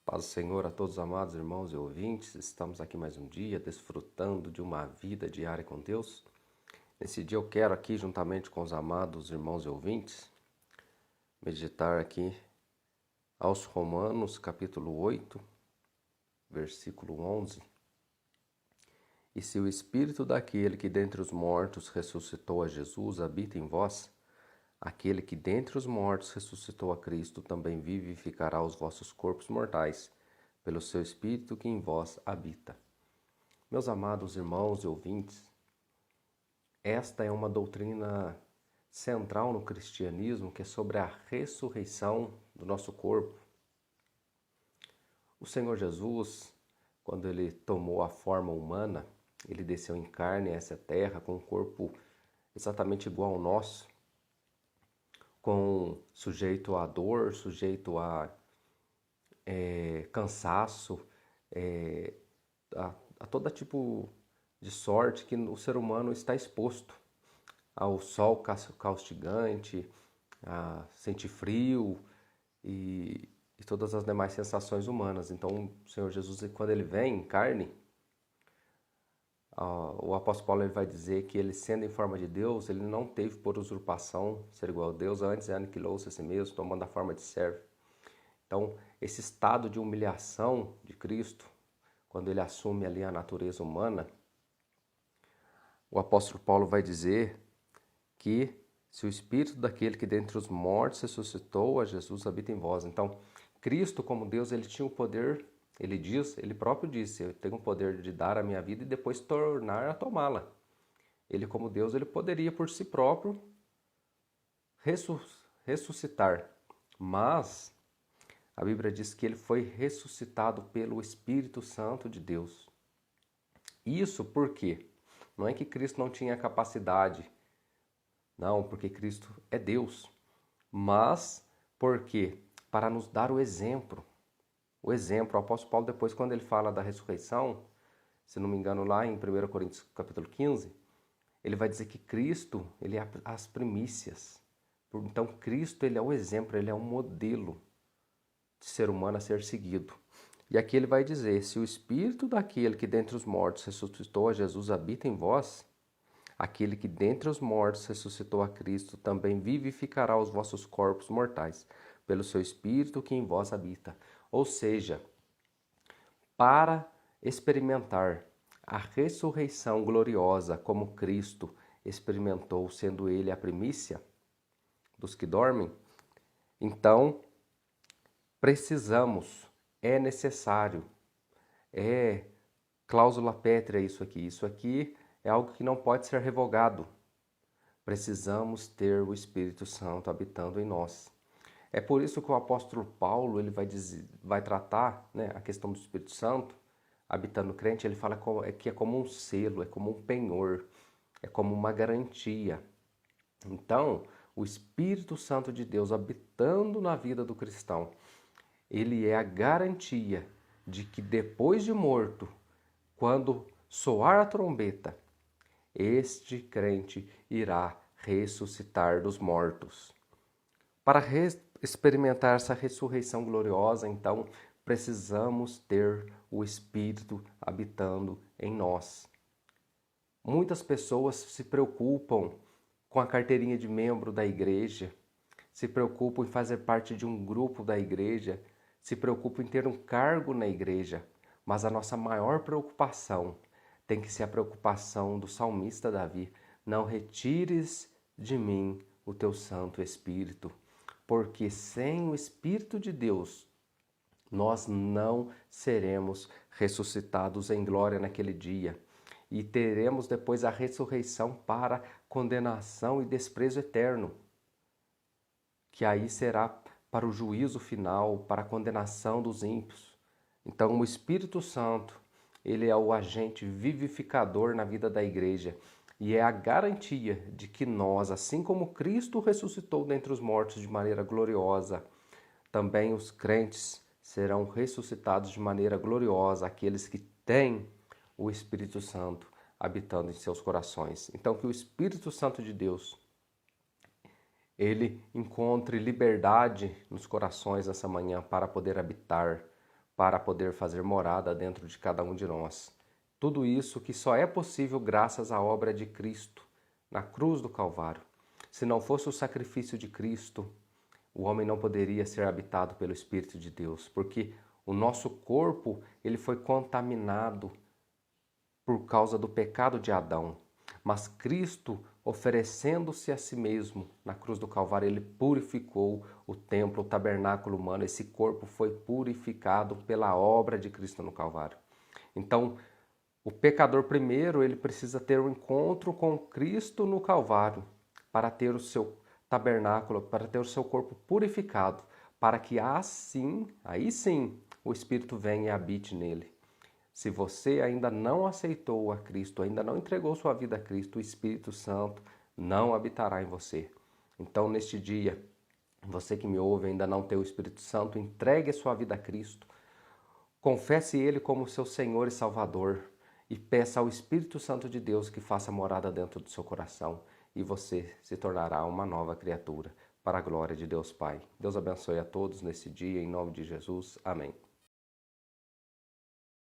Paz do Senhor a todos os amados irmãos e ouvintes, estamos aqui mais um dia desfrutando de uma vida diária com Deus. Nesse dia eu quero aqui, juntamente com os amados irmãos e ouvintes, meditar aqui aos Romanos, capítulo 8, versículo 11. E se o Espírito daquele que dentre os mortos ressuscitou a Jesus habita em vós, aquele que dentre os mortos ressuscitou a Cristo também vivificará os vossos corpos mortais, pelo seu Espírito que em vós habita. Meus amados irmãos e ouvintes, esta é uma doutrina central no cristianismo, que é sobre a ressurreição do nosso corpo. O Senhor Jesus, quando ele tomou a forma humana, ele desceu em carne a essa terra com um corpo exatamente igual ao nosso, sujeito a dor, sujeito a cansaço, a todo tipo de sorte que o ser humano está exposto ao sol caustigante, a sentir frio e todas as demais sensações humanas. Então, o Senhor Jesus, quando ele vem em carne, o apóstolo Paulo ele vai dizer que ele, sendo em forma de Deus, ele não teve por usurpação ser igual a Deus, antes aniquilou-se a si mesmo, tomando a forma de servo. Então, esse estado de humilhação de Cristo, quando ele assume ali a natureza humana, o apóstolo Paulo vai dizer que se o Espírito daquele que dentre os mortos ressuscitou a Jesus habita em vós. Então, Cristo como Deus, ele tinha o poder, ele próprio disse, eu tenho o poder de dar a minha vida e depois tornar a tomá-la. Ele como Deus, ele poderia por si próprio ressuscitar, mas a Bíblia diz que ele foi ressuscitado pelo Espírito Santo de Deus. Isso por quê? Não é que Cristo não tinha capacidade, não, porque Cristo é Deus, mas porque para nos dar o exemplo. O apóstolo Paulo depois, quando ele fala da ressurreição, se não me engano lá em 1 Coríntios capítulo 15, ele vai dizer que Cristo, ele é as primícias. Então Cristo, ele é o exemplo, ele é um modelo de ser humano a ser seguido. E aqui ele vai dizer, se o Espírito daquele que dentre os mortos ressuscitou a Jesus habita em vós, aquele que dentre os mortos ressuscitou a Cristo também vivificará os vossos corpos mortais, pelo seu Espírito que em vós habita. Ou seja, para experimentar a ressurreição gloriosa como Cristo experimentou, sendo ele a primícia dos que dormem, então precisamos, é necessário, é cláusula pétrea isso aqui. Isso aqui é algo que não pode ser revogado. Precisamos ter o Espírito Santo habitando em nós. É por isso que o apóstolo Paulo ele vai tratar, né, a questão do Espírito Santo habitando o crente. Ele fala que é como um selo, é como um penhor, é como uma garantia. Então, o Espírito Santo de Deus habitando na vida do cristão, ele é a garantia de que depois de morto, quando soar a trombeta, este crente irá ressuscitar dos mortos. Para experimentar essa ressurreição gloriosa, então, precisamos ter o Espírito habitando em nós. Muitas pessoas se preocupam com a carteirinha de membro da igreja, se preocupam em fazer parte de um grupo da igreja, se preocupam em ter um cargo na igreja, mas a nossa maior preocupação tem que ser a preocupação do salmista Davi: não retires de mim o teu Santo Espírito, porque sem o Espírito de Deus nós não seremos ressuscitados em glória naquele dia e teremos depois a ressurreição para condenação e desprezo eterno, que aí será para o juízo final, para a condenação dos ímpios. Então, o Espírito Santo, ele é o agente vivificador na vida da igreja e é a garantia de que nós, assim como Cristo ressuscitou dentre os mortos de maneira gloriosa, também os crentes serão ressuscitados de maneira gloriosa, aqueles que têm o Espírito Santo habitando em seus corações. Então, que o Espírito Santo de Deus ele encontre liberdade nos corações nessa manhã para poder habitar, para poder fazer morada dentro de cada um de nós. Tudo isso que só é possível graças à obra de Cristo na cruz do Calvário. Se não fosse o sacrifício de Cristo, o homem não poderia ser habitado pelo Espírito de Deus, porque o nosso corpo ele foi contaminado por causa do pecado de Adão. Mas Cristo, oferecendo-se a si mesmo na cruz do Calvário, ele purificou o templo, o tabernáculo humano. Esse corpo foi purificado pela obra de Cristo no Calvário. Então, o pecador primeiro, ele precisa ter um encontro com Cristo no Calvário para ter o seu tabernáculo, para ter o seu corpo purificado, para que assim, aí sim, o Espírito venha e habite nele. Se você ainda não aceitou a Cristo, ainda não entregou sua vida a Cristo, o Espírito Santo não habitará em você. Então, neste dia, você que me ouve ainda não tem o Espírito Santo, entregue a sua vida a Cristo. Confesse Ele como seu Senhor e Salvador e peça ao Espírito Santo de Deus que faça morada dentro do seu coração e você se tornará uma nova criatura para a glória de Deus Pai. Deus abençoe a todos nesse dia, em nome de Jesus. Amém.